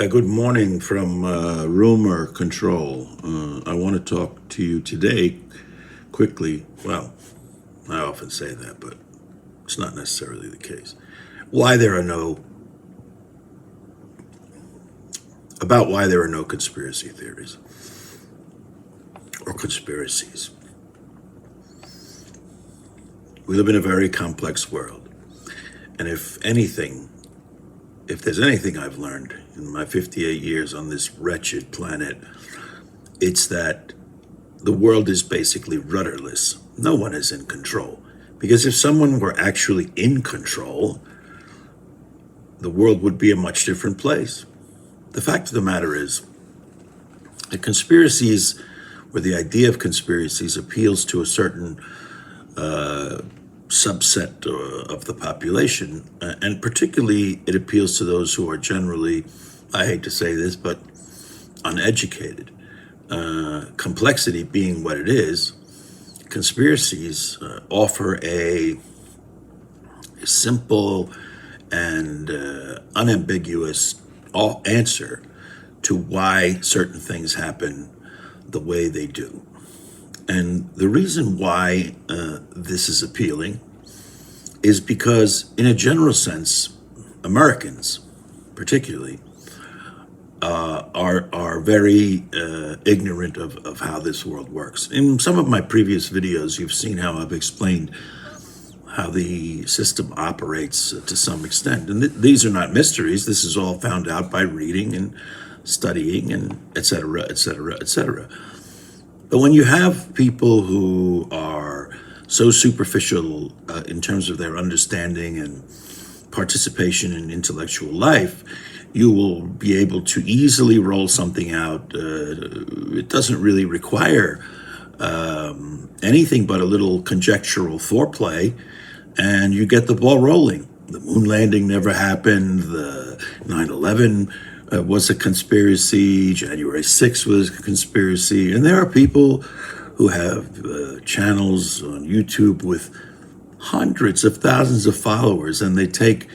Good morning from Rumor Control. I want to talk to you today quickly. Well, I often say that, but it's not necessarily the case. Why there are no conspiracy theories or conspiracies. We live in a very complex world, and if there's anything I've learned in my 58 years on this wretched planet, it's that the world is basically rudderless. No one is in control. Because if someone were actually in control, the world would be a much different place. The fact of the matter is that conspiracies, or the idea of conspiracies, appeals to a certain subset of the population, and particularly it appeals to those who are generally, I hate to say this, but uneducated. Complexity being what it is, conspiracies offer a simple and unambiguous answer to why certain things happen the way they do. And the reason why this is appealing is because, in a general sense, Americans, particularly, are very ignorant of how this world works. In some of my previous videos, you've seen how I've explained how the system operates to some extent. And these are not mysteries. This is all found out by reading and studying and et cetera, et cetera, et cetera. But when you have people who are so superficial in terms of their understanding and participation in intellectual life, you will be able to easily roll something out. It doesn't really require anything but a little conjectural foreplay, and you get the ball rolling. The moon landing never happened. The 9/11 was a conspiracy. January 6th was a conspiracy. And there are people who have channels on YouTube with hundreds of thousands of followers, and they take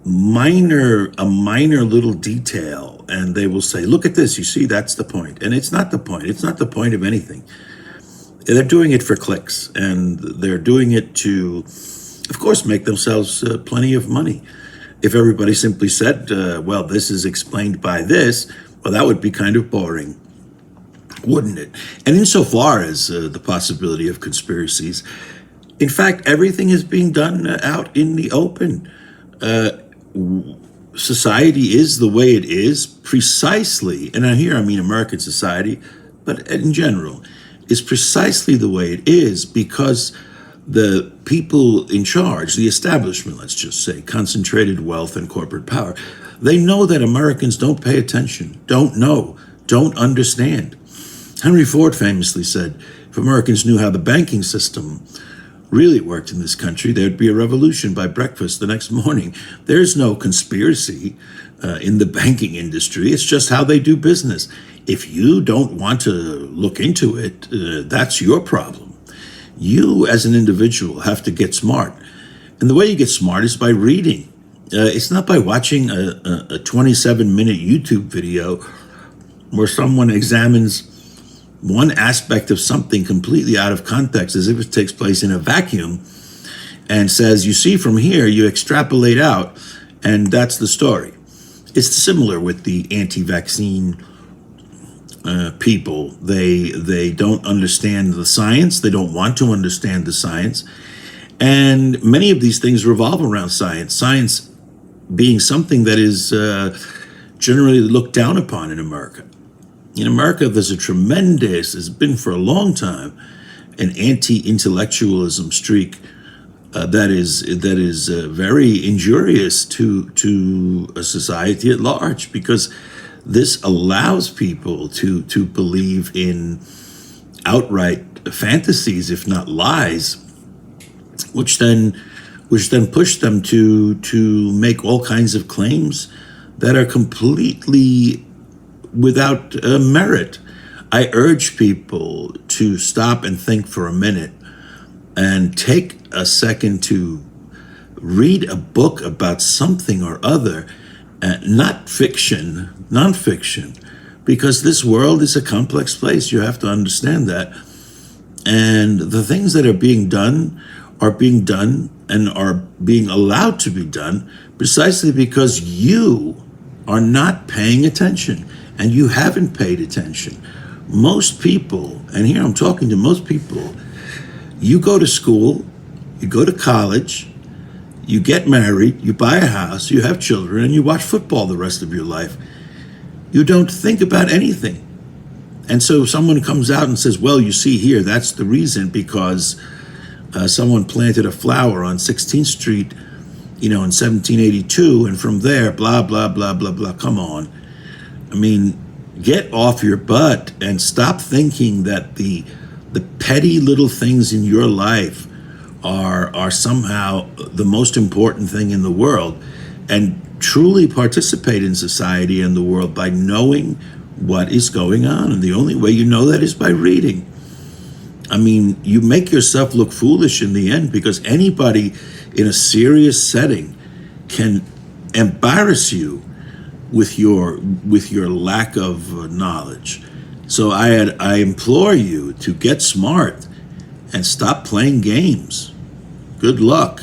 a minor little detail, and they will say, look at this, you see, that's the point. And it's not the point. It's not the point of anything. They're doing it for clicks, and they're doing it to, of course, make themselves plenty of money. If everybody simply said, well, this is explained by this, well, that would be kind of boring, wouldn't it? And insofar as the possibility of conspiracies, in fact, everything is being done out in the open. Society is the way it is precisely, and here I mean American society, but in general, is precisely the way it is because the people in charge, the establishment, let's just say, concentrated wealth and corporate power, they know that Americans don't pay attention, don't know, don't understand. Henry Ford famously said, if Americans knew how the banking system really worked in this country, there'd be a revolution by breakfast the next morning. There's no conspiracy in the banking industry. It's just how they do business. If you don't want to look into it, that's your problem. You, as an individual, have to get smart. And the way you get smart is by reading. It's not by watching a 27-minute YouTube video where someone examines one aspect of something completely out of context as if it takes place in a vacuum and says, you see from here, you extrapolate out, and that's the story. It's similar with the anti-vaccine people. They don't understand the science. They don't want to understand the science. And many of these things revolve around science. Science being something that is generally looked down upon in America. In America, there's a tremendous, has been for a long time, an anti-intellectualism streak that is very injurious to a society at large, because this allows people to believe in outright fantasies, if not lies, which then push them to make all kinds of claims that are completely without merit. I urge people to stop and think for a minute and take a second to read a book about something or other not fiction, nonfiction, because this world is a complex place. You have to understand that. And the things that are being done and are being allowed to be done precisely because you are not paying attention, and you haven't paid attention. Most people, and here I'm talking to most people, you go to school, you go to college, you get married, you buy a house, you have children, and you watch football the rest of your life. You don't think about anything. And so someone comes out and says, well, you see here, that's the reason, because someone planted a flower on 16th Street, in 1782, and from there, blah, blah, blah, blah, blah. Come on. I mean, get off your butt and stop thinking that the petty little things in your life are somehow the most important thing in the world, and truly participate in society and the world by knowing what is going on. And the only way you know that is by reading. I mean, you make yourself look foolish in the end, because anybody in a serious setting can embarrass you with your lack of knowledge. So I implore you to get smart and stop playing games. Good luck.